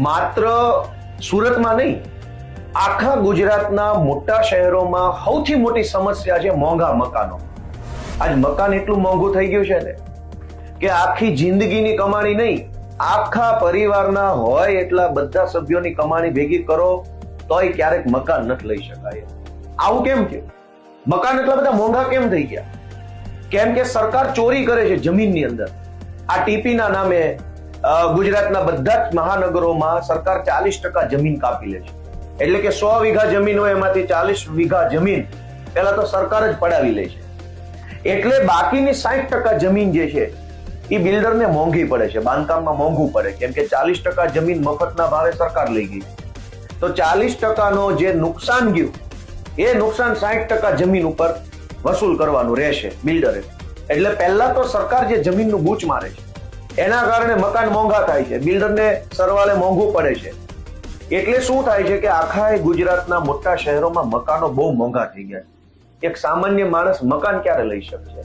માત્ર સુરતમાં નહીં, આખા ગુજરાતના મોટા શહેરોમાં સૌથી મોટી સમસ્યા છે મોંઘા મકાનો. આજ મકાન એટલું મોંઘું થઈ ગયું છે ને કે આખી જિંદગીની કમાણી નહીં, આખા પરિવારના હોય એટલા બધા સભ્યોની કમાણી ભેગી કરો તોય ક્યારેક મકાન નથી લઈ શકાય. આવું કેમ થયું? મકાન એટલા બધા મોંઘા કેમ થઈ ગયા? કેમ કે સરકાર ચોરી કરે છે જમીનની અંદર. આ ટીપીના નામે ગુજરાતના બધા જ મહાનગરોમાં સરકાર 40% જમીન કાપી લે છે. એટલે કે 100 વીઘા જમીન હોય એમાંથી 40 વીઘા જમીન પેલા તો સરકાર જ પડાવી લે છે. એટલે બાકીની 60% જમીન જે છે એ બિલ્ડરને મોંઘી પડે છે, બાંધકામમાં મોંઘું પડે, કેમ કે 40% જમીન મફતના ભાવે સરકાર લઈ ગઈ. તો 40%નો જે નુકસાન ગયું એ નુકસાન 60% જમીન ઉપર વસૂલ કરવાનું રહેશે બિલ્ડરે. એટલે પહેલા તો સરકાર જે જમીનનું બૂચ મારે છે એના કારણે મકાન મોંઘા થાય છે, બિલ્ડરને સરવાળે મોંઘું પડે છે. એટલે શું થાય છે કે આખા ગુજરાતના મોટા શહેરોમાં મકાનો બહુ મોંઘા થઈ ગયા છે. એક સામાન્ય માણસ મકાન ક્યારે લઈ શકશે?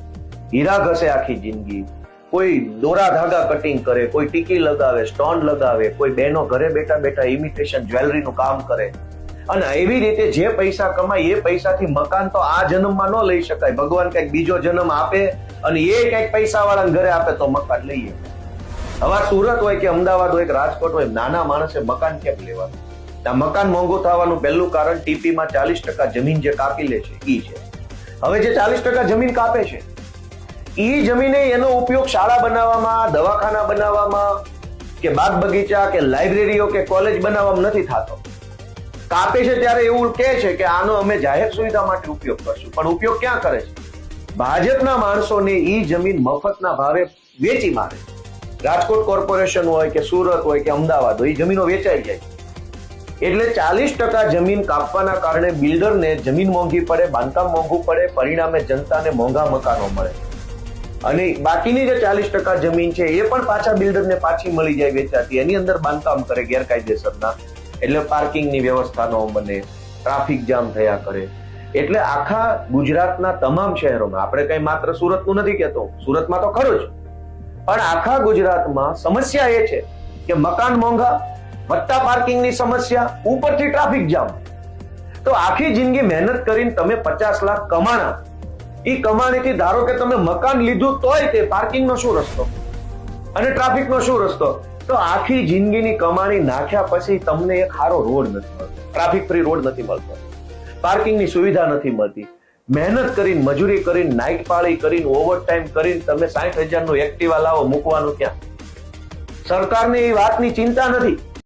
હીરા ઘસે આખી જિંદગી, કોઈ દોરા ધાગા કટિંગ કરે, કોઈ ટીકી લગાવે, સ્ટોન લગાવે, કોઈ બહેનો ઘરે બેઠા બેઠા ઇમિટેશન જ્વેલરીનું કામ કરે, અને એવી રીતે જે પૈસા કમાય એ પૈસાથી મકાન તો આ જન્મમાં ન લઈ શકાય. ભગવાન કઈક બીજો જન્મ આપે અને એ કઈક પૈસા વાળાને ઘરે આપે તો મકાન લઈએ. હવે સુરત હોય કે અમદાવાદ હોય કે રાજકોટ હોય, નાના માણસે મકાન કેમ લેવાનું? આ મકાન મોંઘું થવાનું પહેલું કારણ ટીપીમાં 40% જમીન જે કાપી લે છે ઈ છે. હવે જે 40% જમીન કાપે છે ઈ જમીને એનો ઉપયોગ શાળા બનાવવામાં, દવાખાના બનાવવામાં કે બાગ બગીચા કે લાઇબ્રેરીઓ કે કોલેજ બનાવવામાં નથી થતો. કાપે છે ત્યારે એવું કહે છે કે આનો અમે જાહેર સુવિધા માટે ઉપયોગ કરશું, પણ ઉપયોગ ક્યાં કરે છે? ભાજપના માણસોને ઈ જમીન મફતના ભાવે વેચી મારે. રાજકોટ કોર્પોરેશન હોય કે સુરત હોય કે અમદાવાદ હોય, એ જમીનો વેચાઈ જાય. એટલે 40% જમીન કાપવાના કારણે બિલ્ડરને જમીન મોંઘી પડે, બાંધકામ મોંઘું પડે, પરિણામે જનતાને મોંઘા મકાનો મળે. અને બાકીની જે 40% જમીન છે એ પણ પાછા બિલ્ડરને પાછી મળી જાય વેચાતી, એની અંદર બાંધકામ કરે ગેરકાયદેસરના. એટલે પાર્કિંગની વ્યવસ્થા ન બને, ટ્રાફિક જામ થયા કરે. એટલે આખા ગુજરાતના તમામ શહેરોમાં, આપણે કઈ માત્ર સુરતનું નથી કહેતો, સુરતમાં તો ખરું જ, પણ આખા ગુજરાતમાં સમસ્યા એ છે કે મકાન મોંઘા, વત્તા પાર્કિંગની સમસ્યા, ઉપરથી ટ્રાફિક જામ. તો આખી જિંદગી મહેનત કરીને તમે 50 લાખ કમાણા, એ કમાણીથી ધારો કે તમે મકાન લીધું તોય તે પાર્કિંગનો શું રસ્તો અને ટ્રાફિકનો શું રસ્તો? તો આખી જિંદગીની કમાણી નાખ્યા પછી તમને એક સારો રોડ નથી મળતો, ટ્રાફિક ફ્રી રોડ નથી મળતો, પાર્કિંગની સુવિધા નથી મળતી. મહેનત કરીને, મજૂરી કરીને, નાઇટ પાળી કરીને, ઓવરટાઈમ કરીને તમે 60,000 નું એક્ટિવા લાવો, મૂકવાનું ક્યાં? સરકારને એ વાતની ચિંતા નથી.